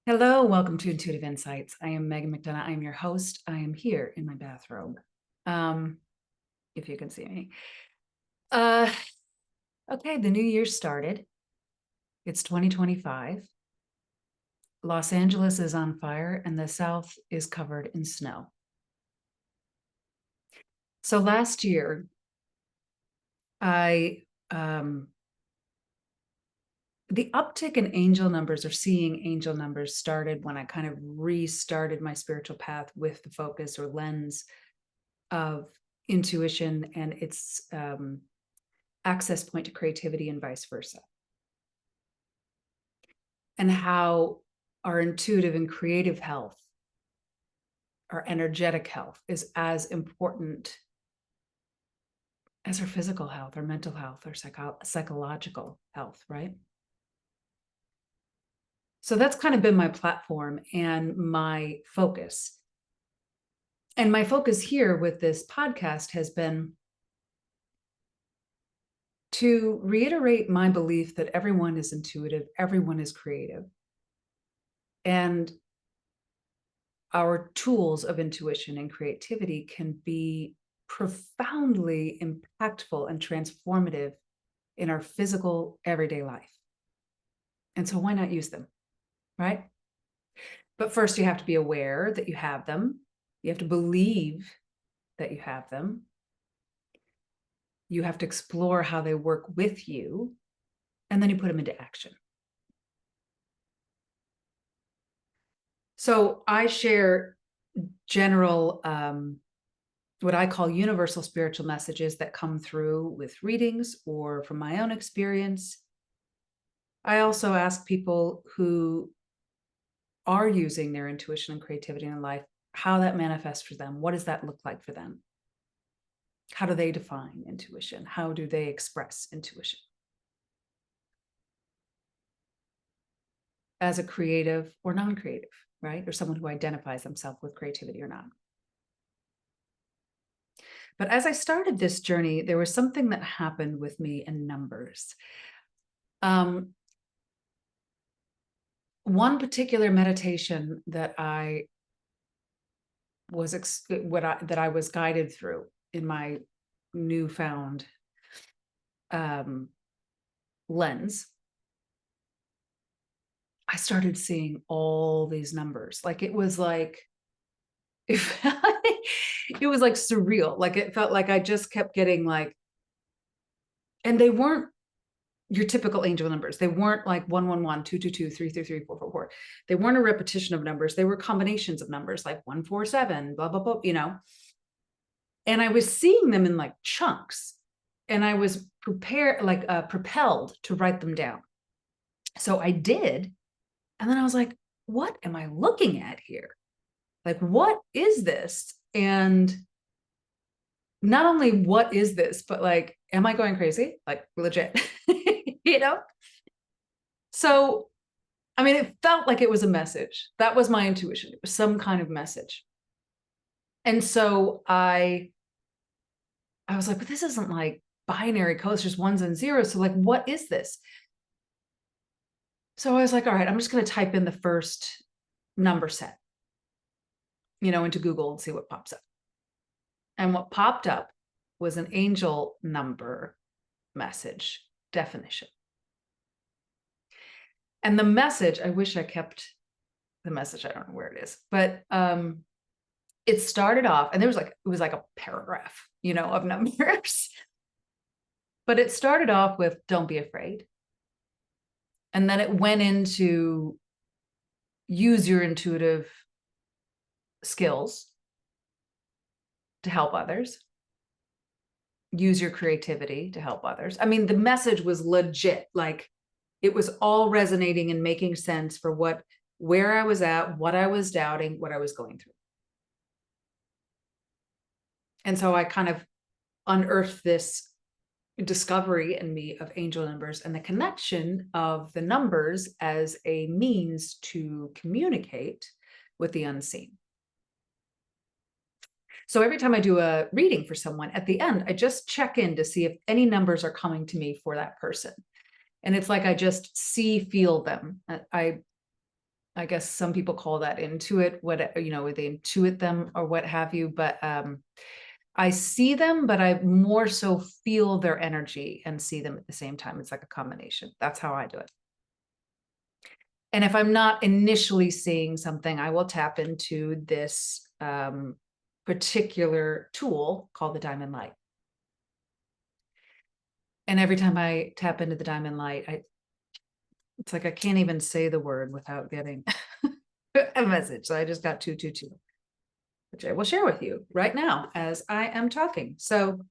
Hello, welcome to Intuitive Insights. I am Megan McDonough. I am your host. I am here in my bathrobe, um, if you can see me. Uh, okay, the new year started. It's 2025. Los Angeles is on fire and the South is covered in snow. So last year, I the uptick in angel numbers or seeing angel numbers started when I kind of restarted my spiritual path with the focus or lens of intuition and its access point to creativity and vice versa. And how our intuitive and creative health, our energetic health, is as important as our physical health, our mental health, our psychological health, right? So that's kind of been my platform and my focus. And my focus here with this podcast has been to reiterate my belief that everyone is intuitive, everyone is creative. And our tools of intuition and creativity can be profoundly impactful and transformative in our physical everyday life. And so why not use them, right? But first, you have to be aware that you have them. You have to believe that you have them. You have to explore how they work with you, and then you put them into action. So I share general, what I call universal spiritual messages that come through with readings or from my own experience. I also ask people who are using their intuition and creativity in life, how that manifests for them. What does that look like for them? How do they define intuition? How do they express intuition? As a creative or non-creative, right? Or someone who identifies themselves with creativity or not. But as I started this journey, there was something that happened with me in numbers. One particular meditation that I was that I was guided through in my newfound lens, I started seeing all these numbers. Like it was like it was like surreal. Like it felt like I just kept getting like, and they weren't your typical angel numbers. They weren't like 111, 222, 333, 444. They weren't a repetition of numbers. They were combinations of numbers like 147, blah, blah, blah, you know. And I was seeing them in like chunks, and I was propelled to write them down. So I did. And then I was like, what am I looking at here? Like, what is this? And not only what is this, but like, am I going crazy? Like legit, you know? So, I mean, it felt like it was a message. That was my intuition. It was some kind of message. And so I was like, but this isn't like binary code, it's just ones and zeros. So like, what is this? So I was like, all right, I'm just going to type in the first number set, into Google and see what pops up. And what popped up was an angel number message definition. And the message, I wish I kept the message. I don't know where it is, but it started off, and it was like a paragraph, of numbers. But it started off with, don't be afraid. And then it went into use your intuitive skills to help others. Use your creativity to help others. I mean, the message was legit. Like it was all resonating and making sense for where I was at, what I was doubting, what I was going through. And so I kind of unearthed this discovery in me of angel numbers and the connection of the numbers as a means to communicate with the unseen. So every time I do a reading for someone, at the end, I just check in to see if any numbers are coming to me for that person. And it's like I just feel them. I guess some people call that intuit, what, they intuit them or what have you, but I see them, but I more so feel their energy and see them at the same time. It's like a combination. That's how I do it. And if I'm not initially seeing something, I will tap into this particular tool called the diamond light. And every time I tap into the diamond light, it's like I can't even say the word without getting a message. So I just got 222, which I will share with you right now as I am talking. So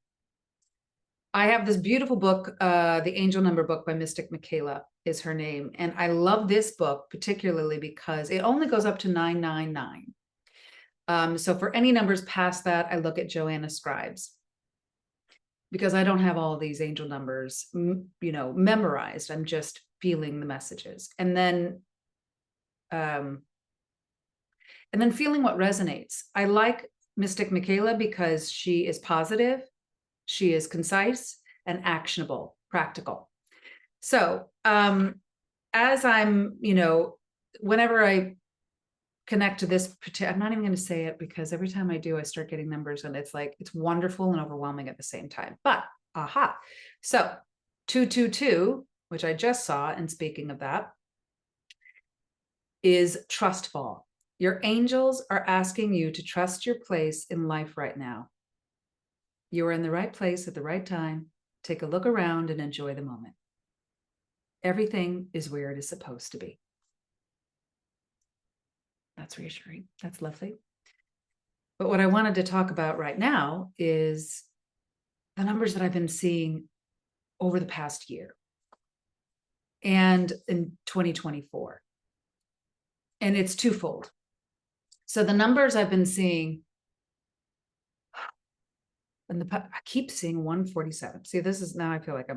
I have this beautiful book, The Angel Number book by Mystic Michaela is her name. And I love this book particularly because it only goes up to 999. So for any numbers past that, I look at Joanna Scribes because I don't have all these angel numbers, memorized. I'm just feeling the messages. And then feeling what resonates. I like Mystic Michaela because she is positive, she is concise and actionable, practical. So as I'm, whenever I connect to this, I'm not even going to say it because every time I do, I start getting numbers and it's like, it's wonderful and overwhelming at the same time. But aha. So 222, which I just saw, and speaking of that, is trust fall. Your angels are asking you to trust your place in life right now. You are in the right place at the right time. Take a look around and enjoy the moment. Everything is where it is supposed to be. That's reassuring. That's lovely. But what I wanted to talk about right now is the numbers that I've been seeing over the past year and in 2024. And it's twofold. So the numbers I've been seeing, and I keep seeing 147. See, this is now I feel like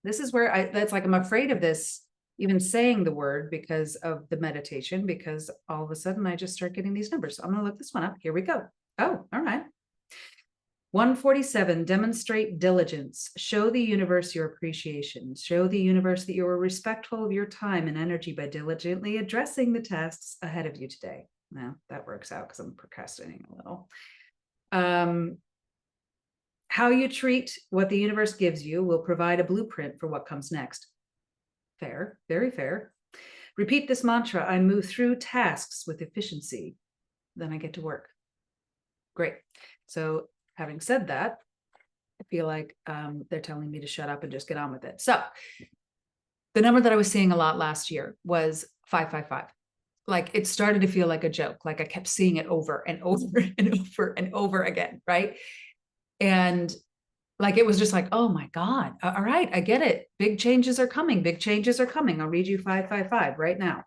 this is where that's like I'm afraid of this, even saying the word because of the meditation, because all of a sudden I just start getting these numbers. So I'm going to look this one up. Here we go. Oh, all right. 147, demonstrate diligence. Show the universe your appreciation. Show the universe that you are respectful of your time and energy by diligently addressing the tasks ahead of you today. Now that works out because I'm procrastinating a little. How you treat what the universe gives you will provide a blueprint for what comes next. Fair, very fair. Repeat this mantra. I move through tasks with efficiency. Then I get to work. Great. So having said that, I feel like they're telling me to shut up and just get on with it. So the number that I was seeing a lot last year was 555. Like it started to feel like a joke. Like I kept seeing it over and over and over and over again, right? And like, it was just like, oh my God, all right, I get it. Big changes are coming. Big changes are coming. I'll read you 555 right now.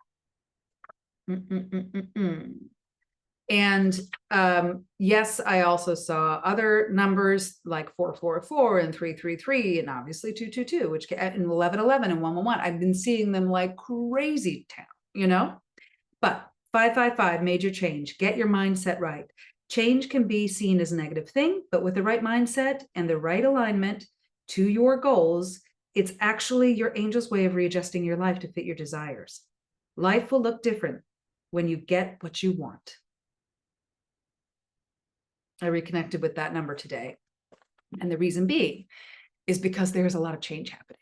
And yes, I also saw other numbers like 444 and 333 and obviously 222, which and 1111 and 111. I've been seeing them like crazy town, but 555, major change. Get your mindset right. Change can be seen as a negative thing, but with the right mindset and the right alignment to your goals, it's actually your angel's way of readjusting your life to fit your desires. Life will look different when you get what you want. I reconnected with that number today. And the reason being is because there's a lot of change happening.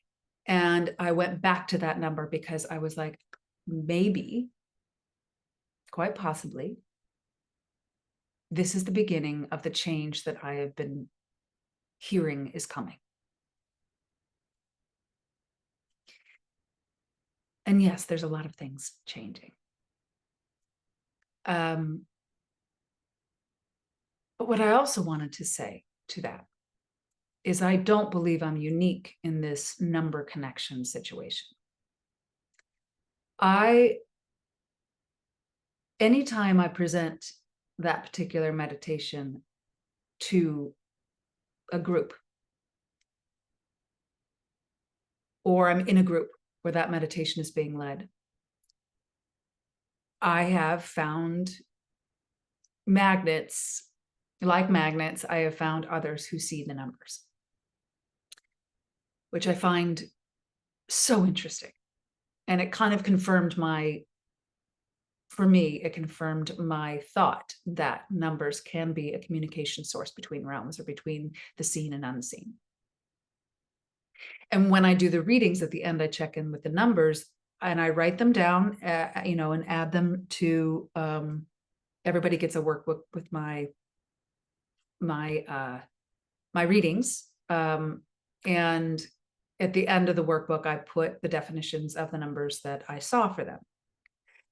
And I went back to that number because I was like, maybe, quite possibly, this is the beginning of the change that I have been hearing is coming. And yes, there's a lot of things changing. But what I also wanted to say to that is I don't believe I'm unique in this number connection situation. Anytime I present that particular meditation to a group, or I'm in a group where that meditation is being led, I have found magnets, like magnets, I have found others who see the numbers, which I find so interesting. And it kind of confirmed my for me, it confirmed my thought that numbers can be a communication source between realms or between the seen and unseen. And when I do the readings at the end, I check in with the numbers and I write them down, and add them to, everybody gets a workbook with my readings. And at the end of the workbook, I put the definitions of the numbers that I saw for them.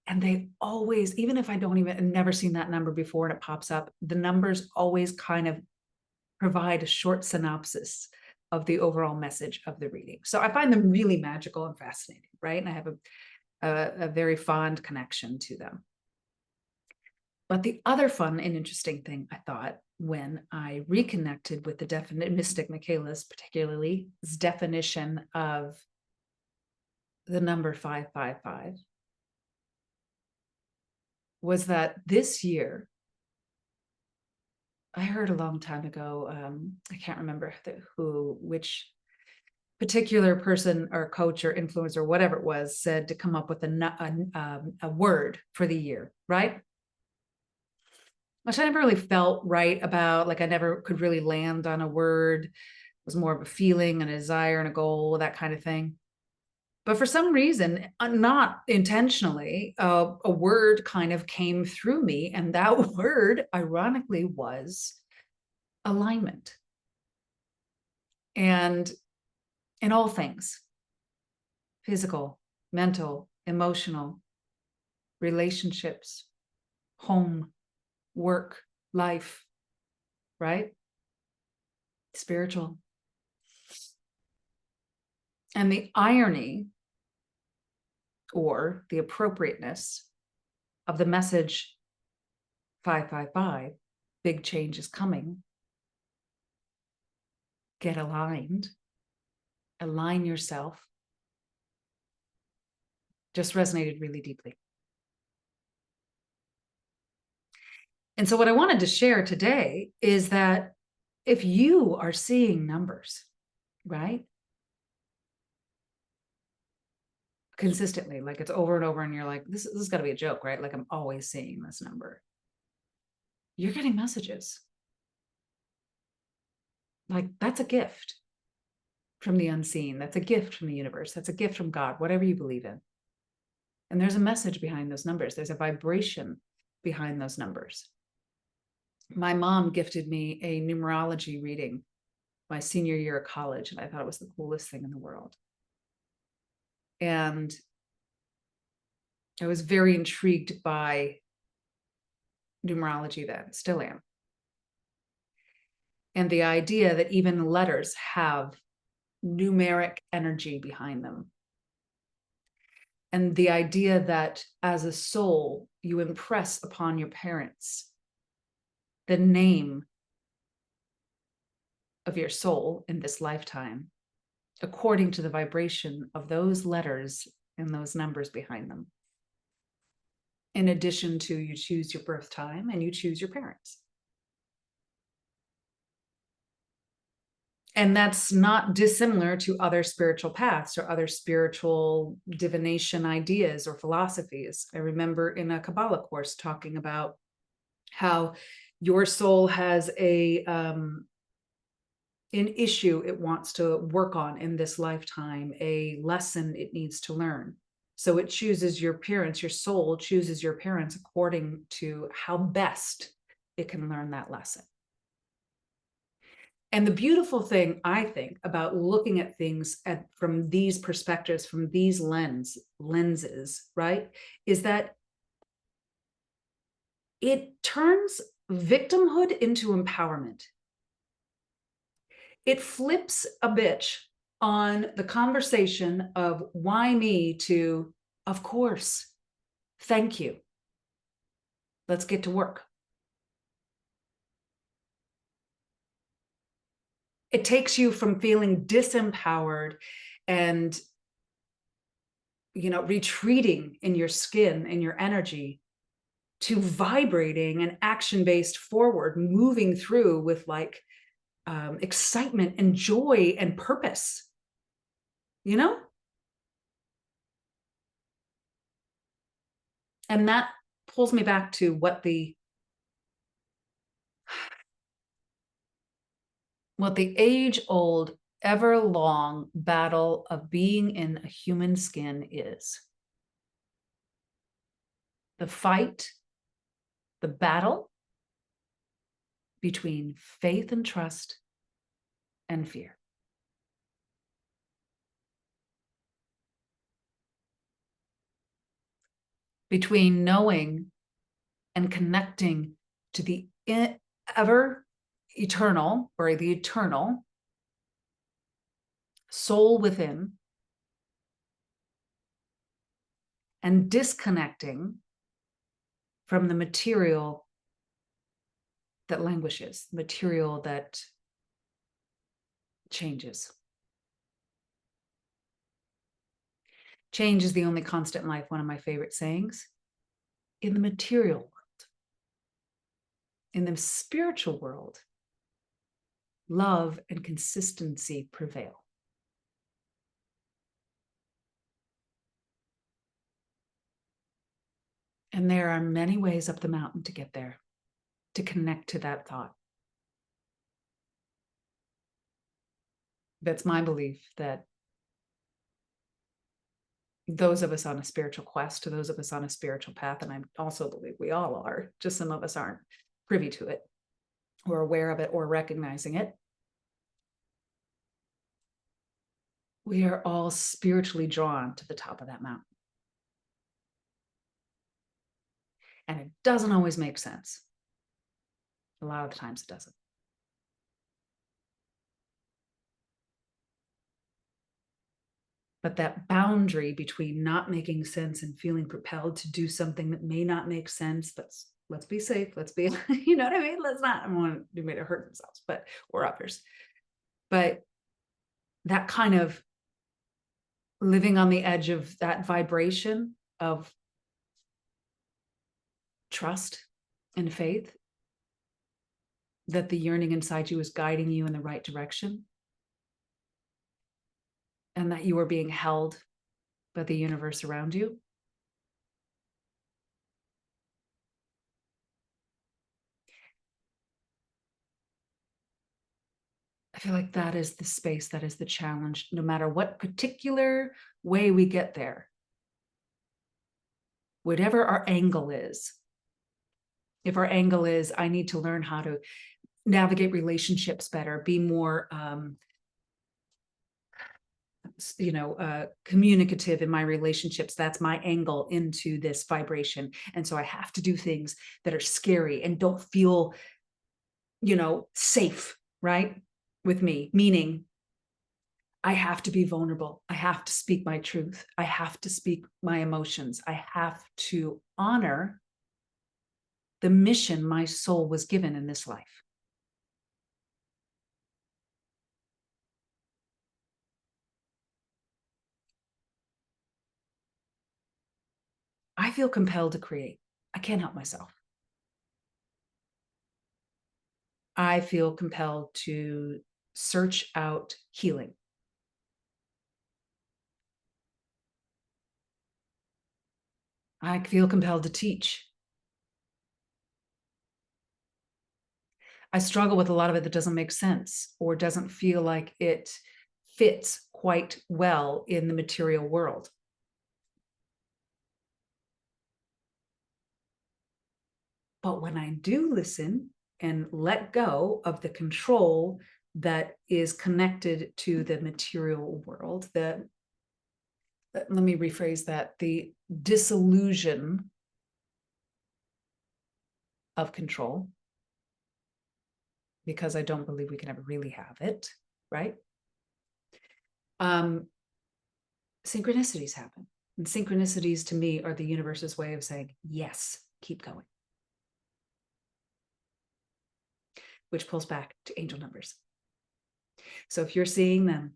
And they always, even if I don't even never seen that number before and it pops up, the numbers always kind of provide a short synopsis of the overall message of the reading. So I find them really magical and fascinating, right? And I have a very fond connection to them. But the other fun and interesting thing I thought when I reconnected with the Mystic Michaela's, particularly his definition of the number 555, was that this year, I heard a long time ago, I can't remember which particular person or coach or influencer or whatever it was, said to come up with a word for the year, right? Which I never really felt right about. Like I never could really land on a word. It was more of a feeling, and a desire, and a goal, that kind of thing. But for some reason, not intentionally, a word kind of came through me. And that word, ironically, was alignment. And in all things, physical, mental, emotional, relationships, home, work, life, right? Spiritual. And the irony or the appropriateness of the message 555, big change is coming. Get aligned. Align yourself. Just resonated really deeply. And so what I wanted to share today is that if you are seeing numbers, right? Consistently, like it's over and over, and you're like, this has got to be a joke, right? Like I'm always seeing this number. You're getting messages. Like that's a gift from the unseen. That's a gift from the universe. That's a gift from God, whatever you believe in. And there's a message behind those numbers. There's a vibration behind those numbers. My mom gifted me a numerology reading my senior year of college, and I thought it was the coolest thing in the world. And I was very intrigued by numerology then, still am. And the idea that even letters have numeric energy behind them. And the idea that as a soul, you impress upon your parents the name of your soul in this lifetime, according to the vibration of those letters and those numbers behind them. In addition to, you choose your birth time and you choose your parents. And that's not dissimilar to other spiritual paths or other spiritual divination ideas or philosophies. I remember in a Kabbalah course talking about how your soul has an issue it wants to work on in this lifetime, a lesson it needs to learn. So it chooses your parents, your soul chooses your parents according to how best it can learn that lesson. And the beautiful thing, I think, about looking at things from these perspectives, from these lenses, right, is that it turns victimhood into empowerment. It flips a bitch on the conversation of why me to, of course, thank you. Let's get to work. It takes you from feeling disempowered and, retreating in your skin and your energy to vibrating and action-based forward, moving through with like excitement and joy and purpose, And that pulls me back to what the age-old, ever-long battle of being in a human skin is. The fight, the battle between faith and trust and fear. Between knowing and connecting to the ever eternal, or the eternal soul within, and disconnecting from the material that languishes, material that changes. Change is the only constant in life, one of my favorite sayings. In the material world, in the spiritual world, love and consistency prevail. And there are many ways up the mountain to get there, to connect to that thought. That's my belief, that those of us on a spiritual quest, to those of us on a spiritual path, and I also believe we all are, just some of us aren't privy to it or aware of it or recognizing it. We are all spiritually drawn to the top of that mountain. And it doesn't always make sense. A lot of the times it doesn't. But that boundary between not making sense and feeling propelled to do something that may not make sense, but let's be safe, let's be, you know what I mean? Let's not, I don't want anybody to hurt themselves, but, or others. But that kind of living on the edge of that vibration of trust and faith, that the yearning inside you is guiding you in the right direction, and that you are being held by the universe around you. I feel like that is the space, that is the challenge, no matter what particular way we get there. Whatever our angle is. If our angle is, I need to learn how to navigate relationships better, be more communicative in my relationships. That's my angle into this vibration. And so I have to do things that are scary and don't feel, safe, right? With me, meaning I have to be vulnerable. I have to speak my truth. I have to speak my emotions. I have to honor the mission my soul was given in this life. I feel compelled to create. I can't help myself. I feel compelled to search out healing. I feel compelled to teach. I struggle with a lot of it that doesn't make sense or doesn't feel like it fits quite well in the material world. But when I do listen and let go of the control that is connected to the material world, let me rephrase that, the disillusion of control, because I don't believe we can ever really have it, right? Synchronicities happen. And synchronicities to me are the universe's way of saying, yes, keep going. Which pulls back to angel numbers. So if you're seeing them,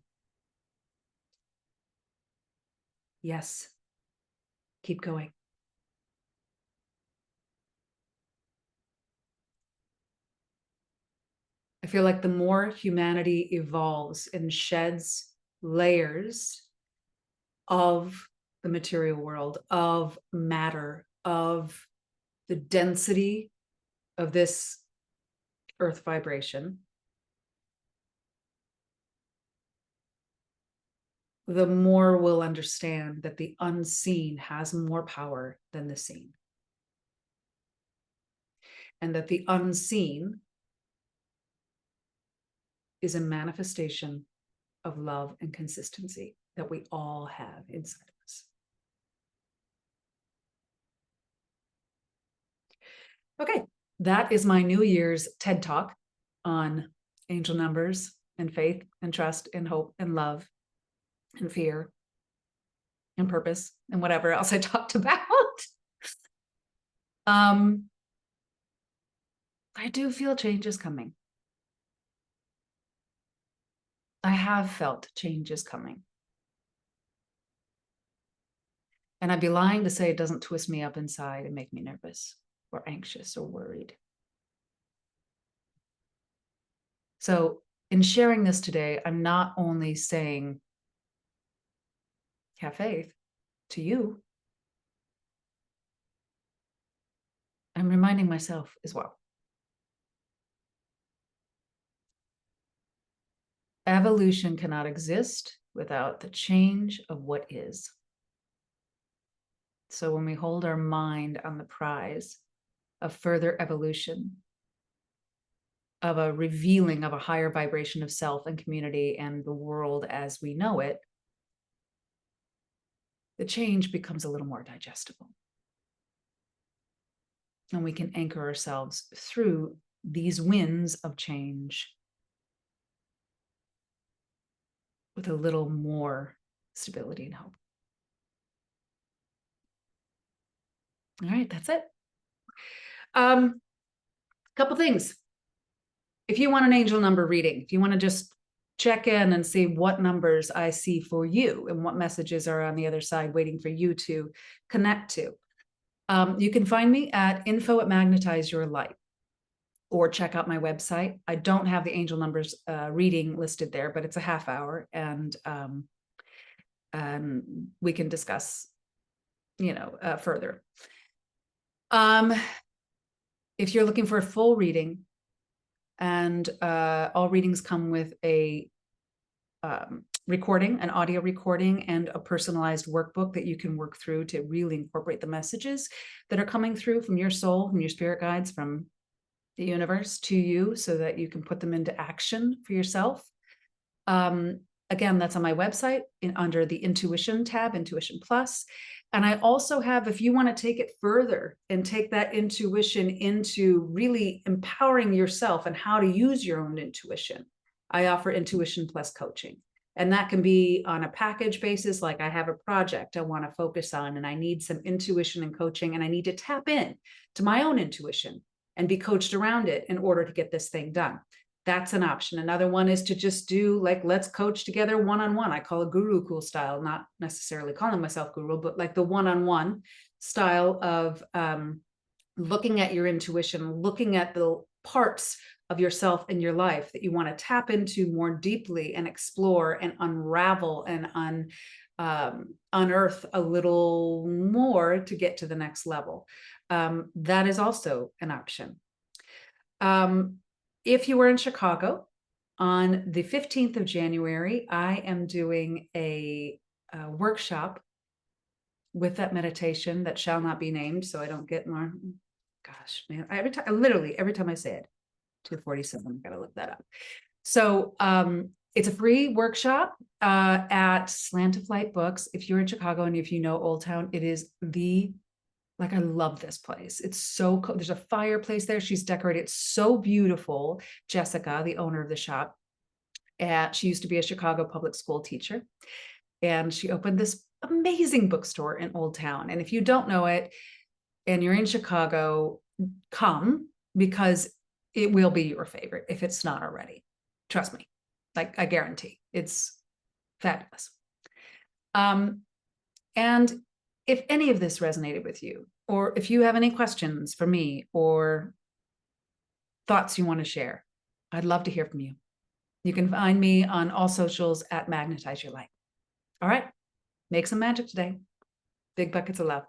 yes, keep going. I feel like the more humanity evolves and sheds layers of the material world, of matter, of the density of this earth vibration, the more we'll understand that the unseen has more power than the seen. And that the unseen is a manifestation of love and consistency that we all have inside of us. Okay, that is my New Year's TED Talk on angel numbers and faith and trust and hope and love and fear and purpose and whatever else I talked about. I do feel change is coming. I have felt change is coming. And I'd be lying to say it doesn't twist me up inside and make me nervous or anxious or worried. So in sharing this today, I'm not only saying have faith to you, I'm reminding myself as well. Evolution cannot exist without the change of what is. So when we hold our mind on the prize of further evolution, of a revealing of a higher vibration of self and community and the world as we know it, the change becomes a little more digestible. And we can anchor ourselves through these winds of change with a little more stability and hope. All right, that's it. Couple things. If you want an angel number reading, if you want to just check in and see what numbers I see for you and what messages are on the other side waiting for you to connect to, you can find me at info@magnetizeyourlight or check out my website. I don't have the angel numbers reading listed there, but it's a half hour and we can discuss, further. If you're looking for a full reading, and all readings come with a recording, an audio recording, and a personalized workbook that you can work through to really incorporate the messages that are coming through from your soul, from your spirit guides, from the universe to you, so that you can put them into action for yourself. Again, that's on my website under the Intuition tab, Intuition Plus. And I also have, if you want to take it further and take that intuition into really empowering yourself and how to use your own intuition, I offer Intuition Plus coaching. And that can be on a package basis, like I have a project I want to focus on, and I need some intuition and coaching, and I need to tap in to my own intuition and be coached around it in order to get this thing done. That's an option. Another one is to just do like, let's coach together one-on-one. I call it guru cool style, not necessarily calling myself guru, but like the one-on-one style of looking at your intuition, looking at the parts of yourself and your life that you want to tap into more deeply and explore and unravel and unearth a little more to get to the next level. That is also an option. If you were in Chicago on the 15th of January, I am doing a workshop with that meditation that shall not be named, so I don't get more. Gosh, man, every time I say it, 247, I gotta look that up. So it's a free workshop at Slant of Light Books. If you're in Chicago and if you know Old Town, it is like, I love this place. It's so cool. There's a fireplace there. She's decorated. It's so beautiful. Jessica, the owner of the shop, she used to be a Chicago public school teacher. And she opened this amazing bookstore in Old Town. And if you don't know it and you're in Chicago, come, because it will be your favorite if it's not already. Trust me. Like, I guarantee it's fabulous. And if any of this resonated with you, or if you have any questions for me or thoughts you want to share, I'd love to hear from you. You can find me on all socials at Magnetize Your Light. All right, make some magic today. Big buckets of love.